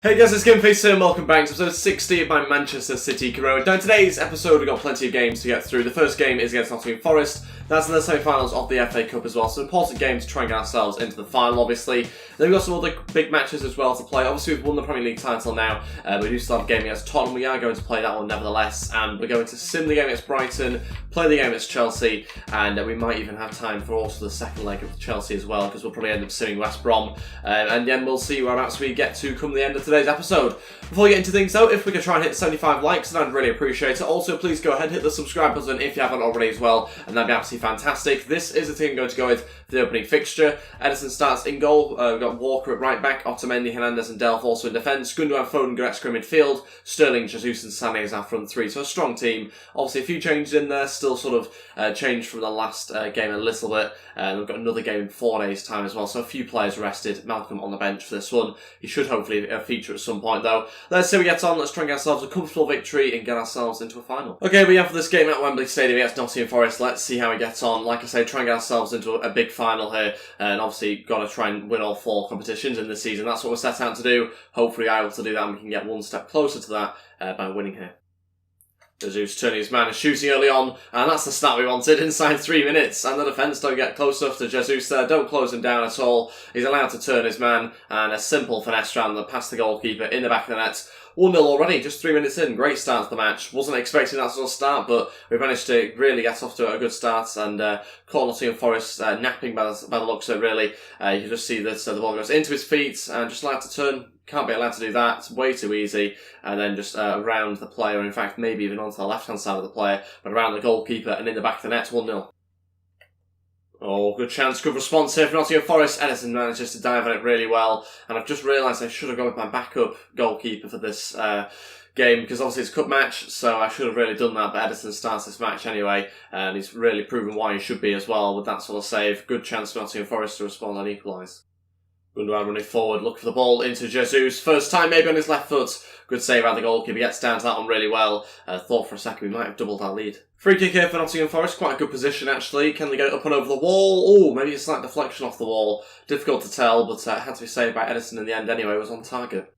Hey guys, it's GameFace here and welcome back to episode 60 of my Manchester City career. Now in today's episode we've got plenty of games to get through. The first game is against Nottingham Forest. That's in the semi-finals of the FA Cup as well, so an important game to try and get ourselves into the final obviously. Then we've got some other big matches as well to play. Obviously we've won the Premier League title now, we do still have a game against Tottenham. We are going to play that one nevertheless, and we're going to sim the game against Brighton, play the game against Chelsea, and we might even have time for also the second leg of Chelsea as well, because we'll probably end up simming West Brom, and then we'll see whereabouts we get to come the end of today's episode. Before we get into things though, if we could try and hit 75 likes, then I'd really appreciate it. Also, please go ahead and hit the subscribe button if you haven't already as well, and that'd be absolutely fantastic. This is the team I'm going to go with for the opening fixture. Edison starts in goal. We've got Walker at right back, Otamendi, Hernandez and Delph also in defence, Gundogan, Foden, Goretzka in midfield, Sterling, Jesus and Sané as our front three. So a strong team. Obviously a few changes in there, still sort of changed from the last game a little bit. We've got another game in 4 days' time as well, so a few players rested. Malcolm on the bench for this one. He should hopefully feature at some point though. Let's see how we get on. Let's try and get ourselves a comfortable victory and get ourselves into a final. Okay, we have this game at Wembley Stadium against Nottingham Forest. Let's see how we get on. Like I say, try and get ourselves into a big final here, and obviously got to try and win all 4 competitions in this season. That's what we're set out to do. Hopefully I'm able to do that and we can get one step closer to that by winning here. Jesus turning his man and shooting early on, and that's the start we wanted, inside 3 minutes, and the defence don't get close enough to Jesus there, don't close him down at all. He's allowed to turn his man, and a simple finesse round that past the goalkeeper in the back of the net. 1-0 already, just 3 minutes in. Great start to the match. Wasn't expecting that sort of start, but we managed to really get off to a good start and caught Nottingham Forest napping by the looks of it, really. You can just see that the ball goes into his feet and just allowed to turn. Can't be allowed to do that. It's way too easy. And then just around the player, in fact, maybe even onto the left-hand side of the player, but around the goalkeeper and in the back of the net, 1-0. Oh, good chance, good response here for Nottingham Forest. Edison manages to dive on it really well. And I've just realised I should have gone with my backup goalkeeper for this game, because obviously it's a cup match, so I should have really done that. But Edison starts this match anyway, and he's really proven why he should be as well with that sort of save. Good chance for Nottingham Forest to respond and equalise. Gundogan running forward, look for the ball into Jesus. First time maybe on his left foot. Good save out the goalkeeper, gets down to that one really well. Thought for a second we might have doubled our lead. Free kick here for Nottingham Forest, quite a good position actually. Can they get it up and over the wall? Oh, maybe a slight deflection off the wall. Difficult to tell, but had to be saved by Edison in the end anyway, was on target.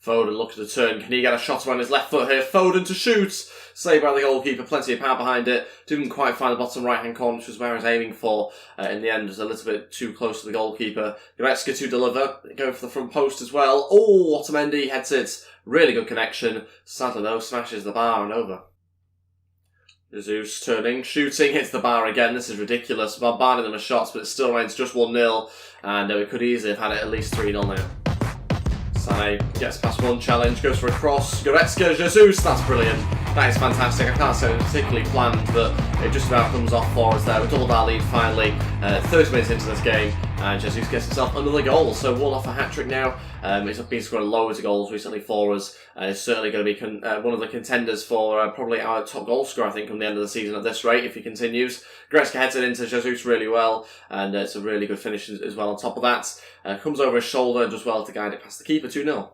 Foden looks at the turn. Can he get a shot around his left foot here? Foden to shoot. Saved by the goalkeeper. Plenty of power behind it. Didn't quite find the bottom right-hand corner, which was where I was aiming for. In the end, it was a little bit too close to the goalkeeper. Goretzka to deliver. Going for the front post as well. Oh, Otamendi heads it. Really good connection. Sadly though, smashes the bar and over. Jesus turning, shooting, hits the bar again. This is ridiculous. Bombarding them with shots, but it still remains just 1-0. And we could easily have had it at least 3-0 now. Sané gets past one challenge, goes for a cross. Goretzka, Jesus, that's brilliant. That is fantastic. I can't say it was particularly planned, but it just about comes off for us there. We doubled our lead finally, 30 minutes into this game, and Jesus gets himself another goal. So 1 off a hat-trick now. He's been scoring loads of goals recently for us. He's certainly going to be one of the contenders for probably our top goal scorer, I think, come the end of the season at this rate, if he continues. Goretzka heads it into Jesus really well, and it's a really good finish as well on top of that. Comes over his shoulder and does well to guide it past the keeper, 2-0.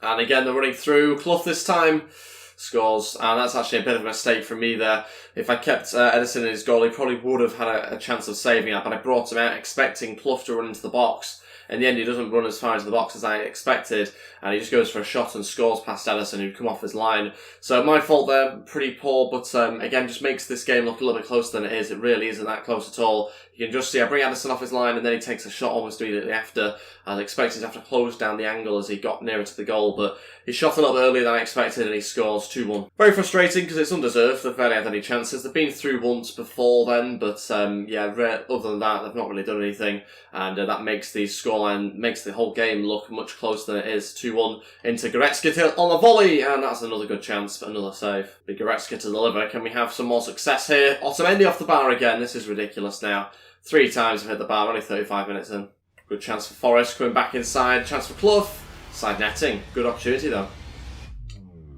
And again, they're running through. Clough this time scores, and that's actually a bit of a mistake from me there. If I kept Edison in his goal, he probably would have had a chance of saving that, but I brought him out expecting Clough to run into the box. In the end, he doesn't run as far into the box as I expected, and he just goes for a shot and scores past Edison, who'd come off his line. So my fault there, pretty poor, but again, just makes this game look a little bit closer than it is. It really isn't that close at all. You can just see I bring Edison off his line, and then he takes a shot almost immediately after. I was expecting to have to close down the angle as he got nearer to the goal, but he shot a little bit earlier than I expected, and he scores 2-1. Very frustrating, because it's undeserved. They've barely had any chances. They've been through once before then, but yeah, other than that, they've not really done anything, and that makes the scoreline, makes the whole game look much closer than it is. 2-1 into Goretzka on a volley, and that's another good chance for another save. Big Goretzka to deliver. Can we have some more success here? Otamendi off the bar again. This is ridiculous now. 3 times we've hit the bar, only 35 minutes in. Good chance for Forest, coming back inside. Chance for Clough. Side netting. Good opportunity though.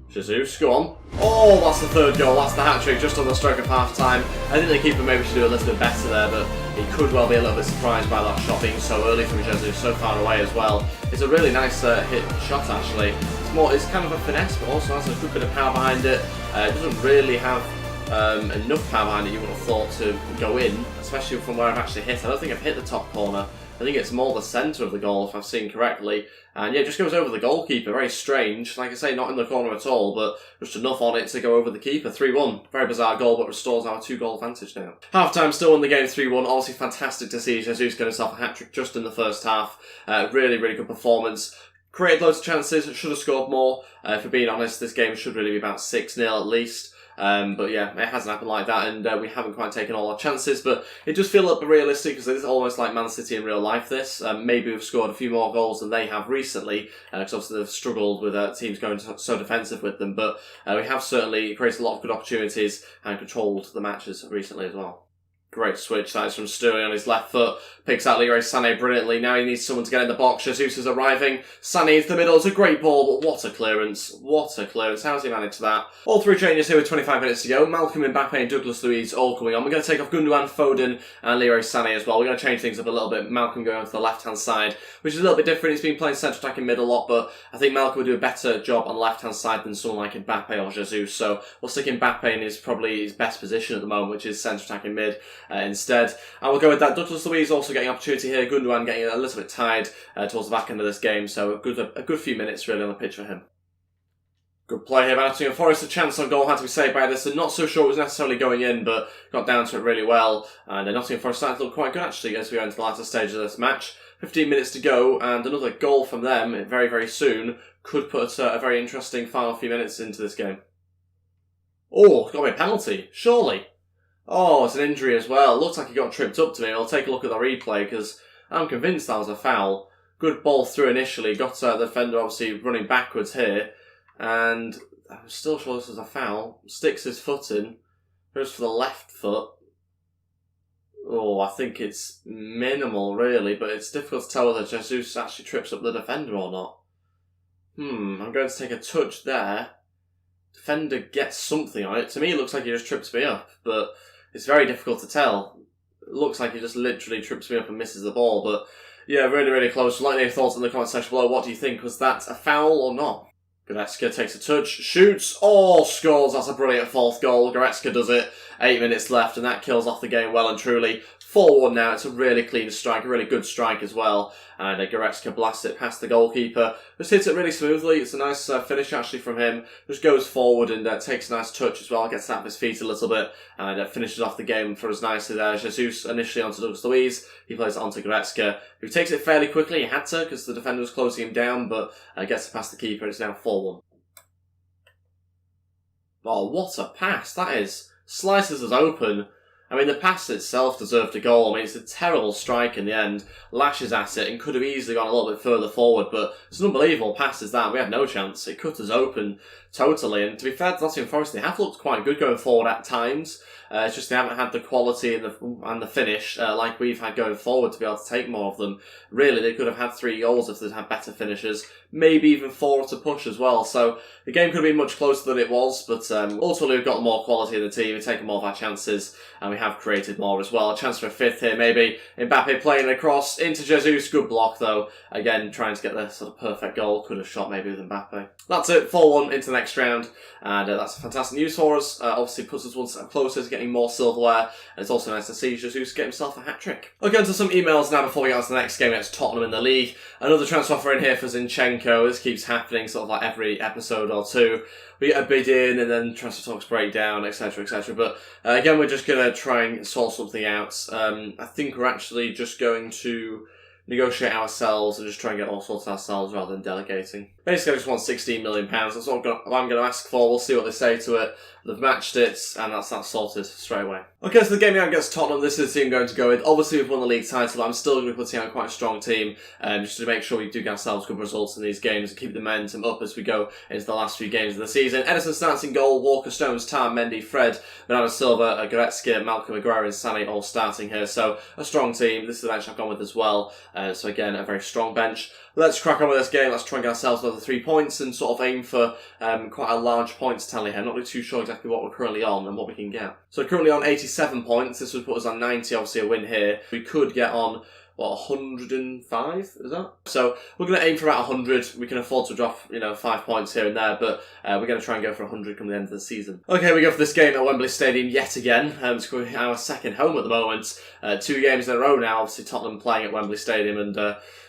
Jesus, go on. Oh, that's the 3rd goal. That's the hat-trick just on the stroke of half-time. I think the keeper maybe should do a little bit better there, but he could well be a little bit surprised by that shot being so early from Jesus, so far away as well. It's a really nice hit shot actually. It's kind of a finesse, but also has a good bit of power behind it. It doesn't really have enough power behind it you would have thought to go in, especially from where I've actually hit. I don't think I've hit the top corner. I think it's more the centre of the goal, if I've seen correctly. And yeah, it just goes over the goalkeeper. Very strange. Like I say, not in the corner at all, but just enough on it to go over the keeper. 3-1. Very bizarre goal, but restores our 2-goal advantage now. Half-time still in the game, 3-1. Obviously fantastic to see Jesus get himself a hat-trick just in the first half. Really, really good performance. Created loads of chances, should have scored more. For being honest, this game should really be about 6-0 at least. But yeah, it hasn't happened like that, and we haven't quite taken all our chances, but it does feel a bit realistic because it's almost like Man City in real life, this. Maybe we've scored a few more goals than they have recently, because obviously they've struggled with teams going so defensive with them, but we have certainly created a lot of good opportunities and controlled the matches recently as well. Great switch, that is from Sterling on his left foot. Picks out Leroy Sané brilliantly. Now he needs someone to get in the box. Jesus is arriving. Sané into the middle. It's a great ball, but what a clearance. What a clearance. How's he managed that? All three changes here with 25 minutes to go. Malcolm, Mbappe and Douglas Luiz all coming on. We're going to take off Gundogan, Foden and Leroy Sané as well. We're going to change things up a little bit. Malcolm going on to the left-hand side, which is a little bit different. He's been playing central attacking mid a lot, but I think Malcolm will do a better job on the left-hand side than someone like Mbappe or Jesus. So we'll stick Mbappe in probably his best position at the moment, which is central attacking mid instead. And we'll go with that. Douglas Luiz also getting opportunity here. Gundogan getting a little bit tired towards the back end of this game, so a good few minutes really on the pitch for him. Good play here by Nottingham Forest. A chance on goal had to be saved by this, and not so sure it was necessarily going in, but got down to it really well. And Nottingham Forest started to look quite good actually as we go into the latter stage of this match. 15 minutes to go, and another goal from them very, very soon could put a very interesting final few minutes into this game. Oh, got to be a penalty, surely. Oh, it's an injury as well. It looks like he got tripped up to me. I'll take a look at the replay because I'm convinced that was a foul. Good ball through initially. Got the defender obviously running backwards here. And I'm still sure this was a foul. Sticks his foot in. Goes for the left foot. Oh, I think it's minimal really, but it's difficult to tell whether Jesus actually trips up the defender or not. I'm going to take a touch there. Defender gets something on it. To me, it looks like he just trips me up, but it's very difficult to tell. It looks like he just literally trips me up and misses the ball, but yeah, really, really close. Let me know your thoughts in the comment section below. What do you think? Was that a foul or not? Goretzka takes a touch, shoots, scores. That's a brilliant fourth goal. Goretzka does it. 8 minutes left, and that kills off the game well and truly. 4-1 now. It's a really clean strike, a really good strike as well. And Goretzka blasts it past the goalkeeper. Just hits it really smoothly. It's a nice finish actually from him. Just goes forward and takes a nice touch as well. Gets out of his feet a little bit and finishes off the game for us nicely there. Jesus initially onto Douglas Luiz. He plays it onto Goretzka, who takes it fairly quickly. He had to because the defender was closing him down, but gets it past the keeper. It's now 4-1. Oh, what a pass. That is. Slices us open. I mean, the pass itself deserved a goal. I mean, it's a terrible strike in the end. Lashes at it and could have easily gone a little bit further forward, but it's an unbelievable pass as that. We had no chance. It cut us open totally. And to be fair to Nottingham Forest, they have looked quite good going forward at times. It's just they haven't had the quality and the finish like we've had going forward to be able to take more of them. Really, they could have had 3 goals if they'd had better finishers. Maybe even 4 to push as well. So the game could have been much closer than it was, but ultimately we've got more quality in the team. We've taken more of our chances, and we have created more as well. A chance for a 5th here, maybe. Mbappe playing across into Jesus. Good block, though. Again, trying to get the sort of perfect goal. Could have shot maybe with Mbappe. That's it. 4-1 into the next round, and that's fantastic news for us. Obviously puts us one step closer to getting more silverware, and it's also nice to see Jesus get himself a hat-trick. We'll get into some emails now before we get on to the next game against Tottenham in the league. Another transfer offer in here for Zinchenko. This keeps happening sort of like every episode or two. We get a bid in and then transfer talks break down, etc, etc. But again, we're just going to try and sort something out. I think we're actually just going to negotiate ourselves and just try and get all sorts ourselves rather than delegating. Basically, I just want £16 million. That's what I'm going to ask for. We'll see what they say to it. They've matched it, and that's sorted straight away. Okay, so the game now against Tottenham, this is the team I'm going to go with. Obviously, we've won the league title. I'm still going to be putting out quite a strong team, just to make sure we do get ourselves good results in these games and keep the momentum up as we go into the last few games of the season. Ederson starts in goal, Walker, Stones, Tam, Mendy, Fred, Bernardo Silva, Goretzka, Malcolm, Aguero and Sané all starting here. So a strong team. This is the bench I've gone with as well. So again, a very strong bench. Let's crack on with this game. Let's try and get ourselves another 3 points and sort of aim for quite a large points tally here. I'm not really too sure exactly what we're currently on and what we can get. So currently on 87 points. This would put us on 90, obviously a win here. We could get on what, 105, is that? So we're going to aim for about 100. We can afford to drop, 5 points here and there, but we're going to try and go for 100 come the end of the season. Okay, we go for this game at Wembley Stadium yet again. It's our second home at the moment. 2 games in a row now, obviously Tottenham playing at Wembley Stadium, and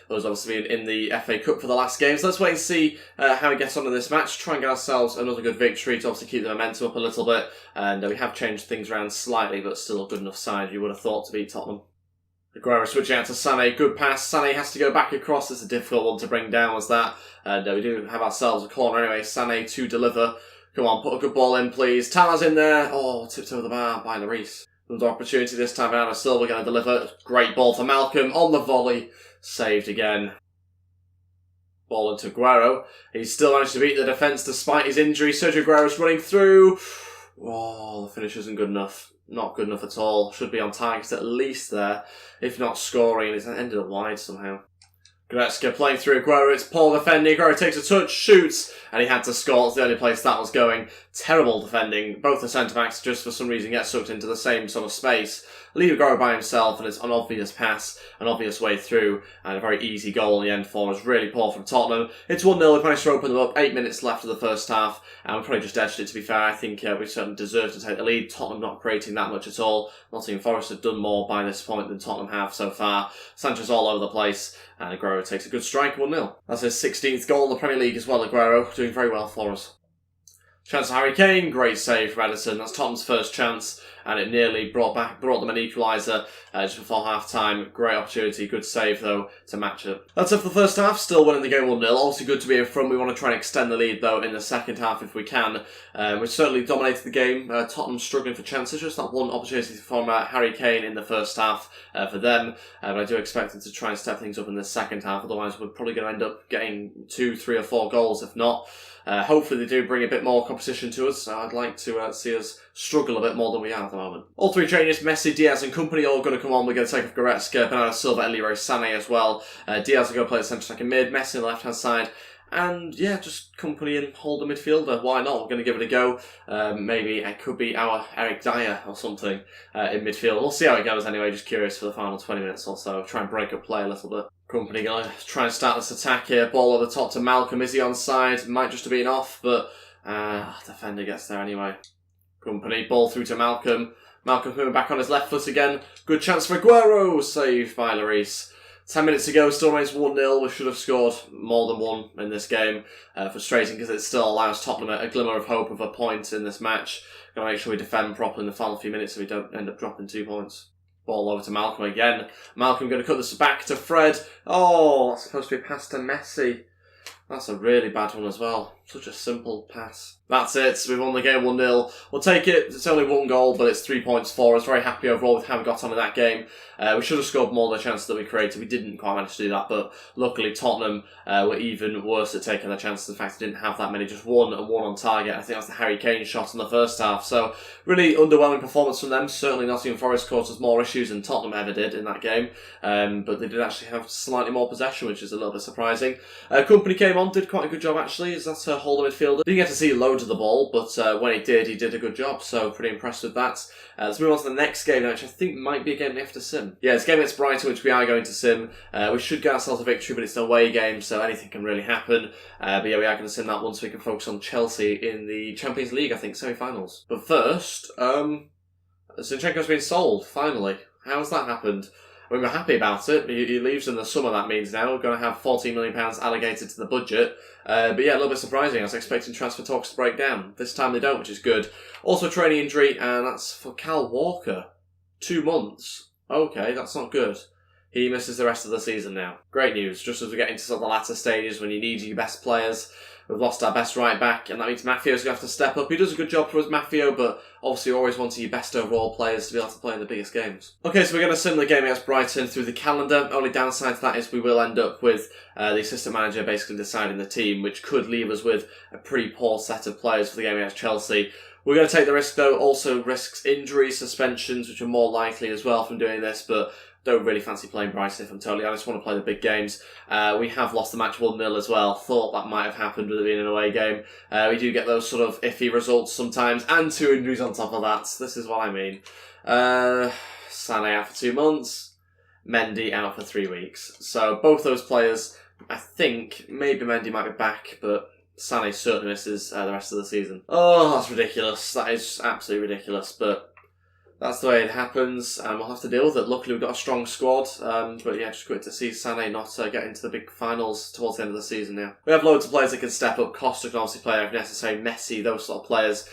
us obviously being in the FA Cup for the last game. So let's wait and see how we get on in this match. Try and get ourselves another good victory to obviously keep the momentum up a little bit. And we have changed things around slightly, but still a good enough side you would have thought to beat Tottenham. Aguero switching out to Sané, good pass. Sané has to go back across. It's a difficult one to bring down, was that. And we do have ourselves a corner anyway. Sané to deliver. Come on, put a good ball in, please. Tala's in there. Oh, tipped over the bar by Lloris. Another opportunity this time around. Silva going to deliver. Great ball for Malcolm on the volley. Saved again. Ball into Aguero. He's still managed to beat the defence despite his injury. Sergio Aguero's running through. Oh, the finish isn't good enough. Not good enough at all. Should be on target at least there, if not scoring. It's ended up wide somehow. Goretzka playing through Aguero. It's poor defending. Aguero takes a touch, shoots, and he had to score. It's the only place that was going. Terrible defending. Both the centre-backs just for some reason get sucked into the same sort of space. Leave Aguero by himself, and it's an obvious pass, an obvious way through, and a very easy goal in the end for us. Really poor from Tottenham. It's 1-0. We've managed to open them up. 8 minutes left of the first half, and we probably just edged it, to be fair. I think we certainly deserve to take the lead. Tottenham not creating that much at all. Nottingham Forest have done more by this point than Tottenham have so far. Sanchez all over the place, and Aguero takes a good strike, 1-0. That's his 16th goal in the Premier League as well, Aguero. Doing very well for us. Chance for Harry Kane, great save from Edison. That's Tottenham's first chance, and it nearly brought them an equaliser just before half-time. Great opportunity, good save though to match it. That's it for the first half, still winning the game 1-0. Obviously good to be in front. We want to try and extend the lead though in the second half if we can. We certainly dominated the game. Tottenham struggling for chances, just that one opportunity from Harry Kane in the first half for them. But I do expect them to try and step things up in the second half, otherwise we're probably going to end up getting 2, 3 or 4 goals if not. Hopefully they do bring a bit more competition to us. I'd like to see us struggle a bit more than we are at the moment. All 3 changes, Messi, Diaz and company, all going to come on. We're going to take off Goretzka, Bernardo Silva and Leroy Sané as well. Diaz will go play the centre second mid, Messi on the left-hand side. And yeah, just company and hold the midfielder. Why not? We're going to give it a go. Maybe it could be our Eric Dyer or something in midfield. We'll see how it goes anyway. Just curious for the final 20 minutes or so. Try and break up play a little bit. Company going to try and start this attack here. Ball over the top to Malcolm. Is he onside? Might just have been off, but defender gets there anyway. Company, ball through to Malcolm. Malcolm coming back on his left foot again. Good chance for Aguero. Saved by Lloris. 10 minutes to go, still remains 1-0. We should have scored more than 1 in this game. Frustrating because it still allows Tottenham a glimmer of hope of a point in this match. Got to make sure we defend properly in the final few minutes so we don't end up dropping 2 points. Ball over to Malcolm again. Malcolm going to cut this back to Fred. Oh, that's supposed to be a pass to Messi. That's a really bad one as well. Such a simple pass. That's it. We've won the game 1-0. We'll take it. It's only 1 goal, but it's 3 points for us. Very happy overall with how we got on in that game. We should have scored more than the chances that we created. We didn't quite manage to do that, but luckily Tottenham were even worse at taking their chances. In fact, they didn't have that many. Just 1 and 1 on target. I think that was the Harry Kane shot in the first half. So really underwhelming performance from them. Certainly Nottingham Forest caused us more issues than Tottenham ever did in that game. But they did actually have slightly more possession, which is a little bit surprising. Company came on, did quite a good job actually. Is that a holder midfielder? Didn't get to see loads of the ball, but when he did a good job. So pretty impressed with that. Let's move on to the next game now, which I think might be a game we have to sim. Yeah, it's a game against Brighton, which we are going to sim. We should get ourselves a victory, but it's an away game, so anything can really happen. But yeah, we are going to sim that one so we can focus on Chelsea in the Champions League, I think, semi-finals. But first, Zinchenko's been sold, finally. How's that happened? I mean, we're happy about it. He leaves in the summer, that means now. We're going to have £14 million allocated to the budget. But yeah, a little bit surprising. I was expecting transfer talks to break down. This time they don't, which is good. Also, training injury, and that's for Cal Walker. 2 months. Okay, that's not good. He misses the rest of the season now. Great news, just as we get into sort of the latter stages when you need your best players. We've lost our best right back, and that means Maffio's going to have to step up. He does a good job for us, Maffio, but obviously you're always wanting your best overall players to be able to play in the biggest games. Okay, so we're going to sim the game against Brighton through the calendar. Only downside to that is we will end up with the assistant manager basically deciding the team, which could leave us with a pretty poor set of players for the game against Chelsea. We're going to take the risk, though. Also risks injuries, suspensions, which are more likely as well from doing this, but don't really fancy playing Brighton, if I'm totally honest. I want to play the big games. We have lost the match 1-0 as well. Thought that might have happened with it being an away game. We do get those sort of iffy results sometimes, and 2 injuries on top of that. This is what I mean. Sané out for 2 months. Mendy out for 3 weeks. So both those players, I think maybe Mendy might be back, but Sané certainly misses the rest of the season. Oh, that's ridiculous. That is absolutely ridiculous, but that's the way it happens, and we'll have to deal with it. Luckily, we've got a strong squad, but yeah, just great to see Sané not get into the big finals towards the end of the season now. We have loads of players that can step up. Costa can obviously play if necessary. Messi, those sort of players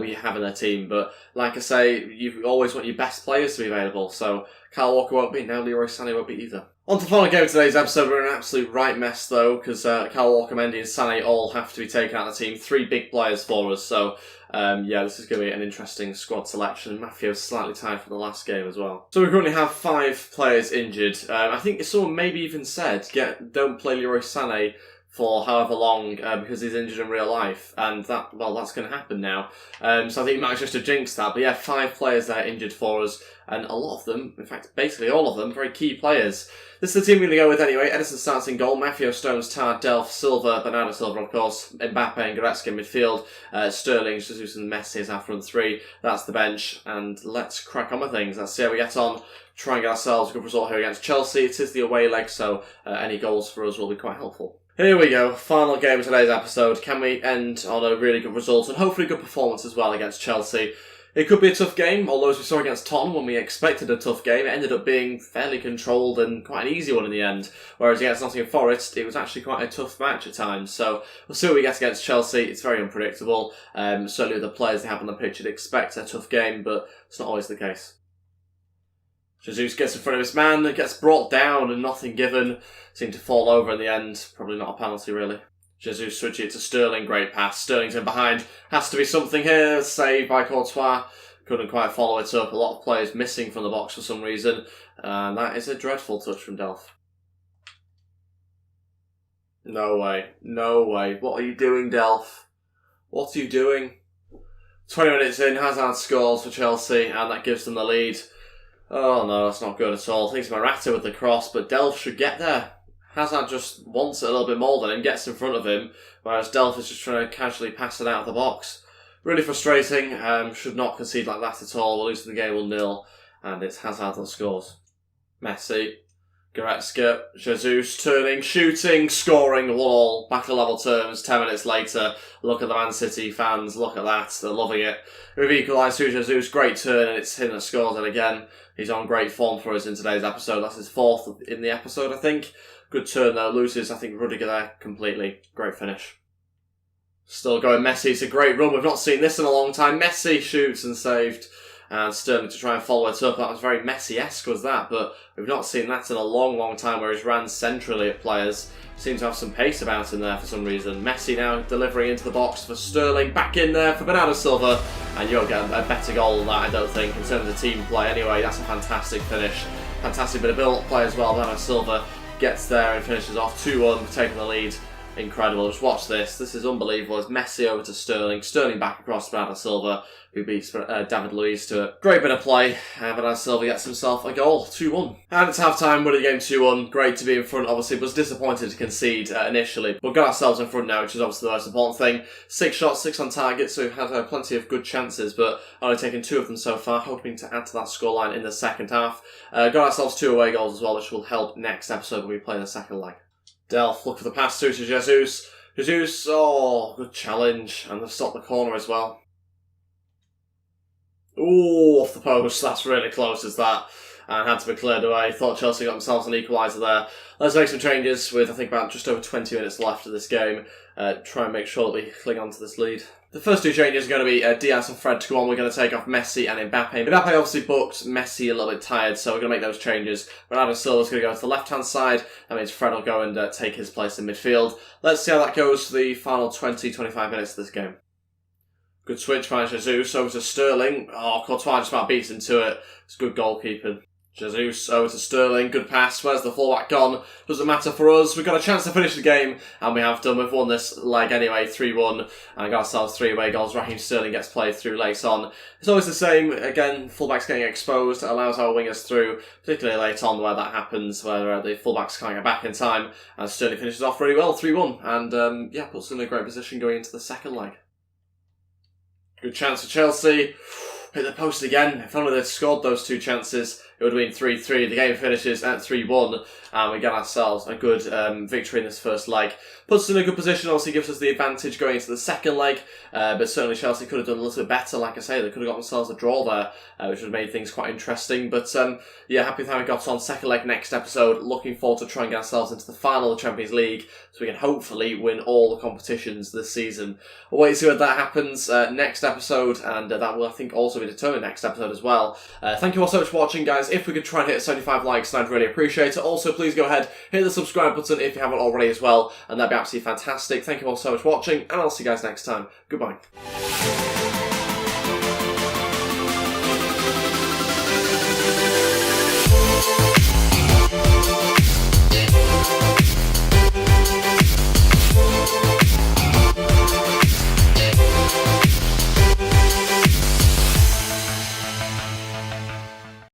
we have in their team. But like I say, you always want your best players to be available. So Kyle Walker won't be, now Leroy Sané won't be either. On to the final game of today's episode. We're in an absolute right mess though, because Kyle Walker, Mendy and Sané all have to be taken out of the team. 3 big players for us, so yeah, this is going to be an interesting squad selection. Maffio's slightly tired from the last game as well. So we currently have 5 players injured. I think someone maybe even said, don't play Leroy Sané for however long because he's injured in real life, and that's going to happen now. So I think he might just have jinxed that. But yeah, 5 players that are injured for us, and a lot of them, in fact, basically all of them, very key players. This is the team we're going to go with anyway. Edison starts in goal. Maffio, Stones, Tar, Delph, Silva, Bernardo Silva, of course. Mbappe and Goretzka in midfield. Sterling, Jesus and Messi as our front 3. That's the bench. And let's crack on with things. Let's see how we get on. Try and get ourselves a good result here against Chelsea. It is the away leg, so any goals for us will be quite helpful. Here we go, final game of today's episode. Can we end on a really good result and hopefully good performance as well against Chelsea? It could be a tough game, although as we saw against Tottenham when we expected a tough game, it ended up being fairly controlled and quite an easy one in the end. Whereas against Nottingham Forest, it was actually quite a tough match at times. So we'll see what we get against Chelsea. It's very unpredictable. Certainly with the players they have on the pitch, you'd expect a tough game, but it's not always the case. Jesus gets in front of his man, gets brought down and nothing given. Seemed to fall over in the end. Probably not a penalty, really. Jesus switching it to Sterling. Great pass. Sterling's in behind. Has to be something here. Saved by Courtois. Couldn't quite follow it up. A lot of players missing from the box for some reason. And that is a dreadful touch from Delph. No way. No way. What are you doing, Delph? What are you doing? 20 minutes in, Hazard scores for Chelsea, and that gives them the lead. Oh no, that's not good at all. I think it's Morata with the cross, but Delph should get there. Hazard just wants it a little bit more than him, gets in front of him, whereas Delph is just trying to casually pass it out of the box. Really frustrating. Should not concede like that at all. We're losing the game 1-0, and it's Hazard that scores. Messi, Goretzka, Jesus turning, shooting, scoring, 1-1, back to level terms. 10 minutes later, look at the Man.City fans, look at that, they're loving it. We've equalised through Jesus, great turn, and it's him that scores it again. He's on great form for us in today's episode. That's his 4th in the episode, I think. Good turn though, loses, I think, Rudiger there completely. Great finish. Still going Messi, it's a great run. We've not seen this in a long time. Messi shoots and saved. And Sterling to try and follow it up. That was very Messi-esque, was that, but we've not seen that in a long, long time, where he's ran centrally at players. Seems to have some pace about him there for some reason. Messi now delivering into the box for Sterling. Back in there for Bernardo Silva. And you won't get a better goal than that, I don't think, in terms of team play. Anyway, that's a fantastic finish. Fantastic bit of build-up play as well. Bernardo Silva gets there and finishes off 2-1, taking the lead. Incredible. Just watch this. This is unbelievable. It's Messi over to Sterling. Sterling back across to Bernardo Silva, who beats David Luiz to it. Great bit of play. Bernardo Silva gets himself a goal. 2-1. And it's half-time, winning the game 2-1. Great to be in front, obviously. Was disappointed to concede initially. But got ourselves in front now, which is obviously the most important thing. 6 shots, 6 on target, so we've had plenty of good chances, but only taken 2 of them so far, hoping to add to that scoreline in the second half. Got ourselves 2 away goals as well, which will help next episode when we play the second leg. Delph, look for the pass through to Jesus. Jesus, oh, good challenge. And they've stopped the corner as well. Ooh, off the post. That's really close as that. And had to be cleared away. Thought Chelsea got themselves an equaliser there. Let's make some changes with, I think, about just over 20 minutes left of this game. Try and make sure that we cling on to this lead. The first 2 changes are going to be Diaz and Fred to go on. We're going to take off Messi and Mbappe. Mbappe obviously booked, Messi a little bit tired, so we're going to make those changes. Bernardo Silva's going to go to the left-hand side. That means Fred will go and take his place in midfield. Let's see how that goes for the final 20-25 minutes of this game. Good switch by Jesus over to Sterling. Oh, Courtois just about beats into it. It's good goalkeeping. Jesus over to Sterling, good pass. Where's the fullback gone? Doesn't matter for us. We've got a chance to finish the game, and we have done. We've won this leg anyway, 3-1, and got ourselves 3 away goals. Raheem Sterling gets played through late on. It's always the same. Again, fullbacks getting exposed. It allows our wingers through, particularly late on where that happens, where the fullbacks can't get back in time, and Sterling finishes off really well, 3-1, and yeah, puts us in a great position going into the second leg. Good chance for Chelsea. hit the post again. If only they'd scored those 2 chances, it would have been 3-3. The game finishes at 3-1, and we get ourselves a good victory in this first leg. Puts us in a good position, obviously gives us the advantage going into the second leg, but certainly Chelsea could have done a little bit better. Like I say, they could have got themselves a draw there, which would have made things quite interesting. But yeah, happy with how we got on. Second leg next episode. Looking forward to trying to get ourselves into the final of the Champions League, so we can hopefully win all the competitions this season. We'll wait to see when that happens next episode, and that will, I think, also be determined next episode as well. Thank you all so much for watching, guys. If we could try and hit 75 likes, I'd really appreciate it. Also, please go ahead, hit the subscribe button if you haven't already as well, and that'd be absolutely fantastic. Thank you all so much for watching, and I'll see you guys next time. Goodbye.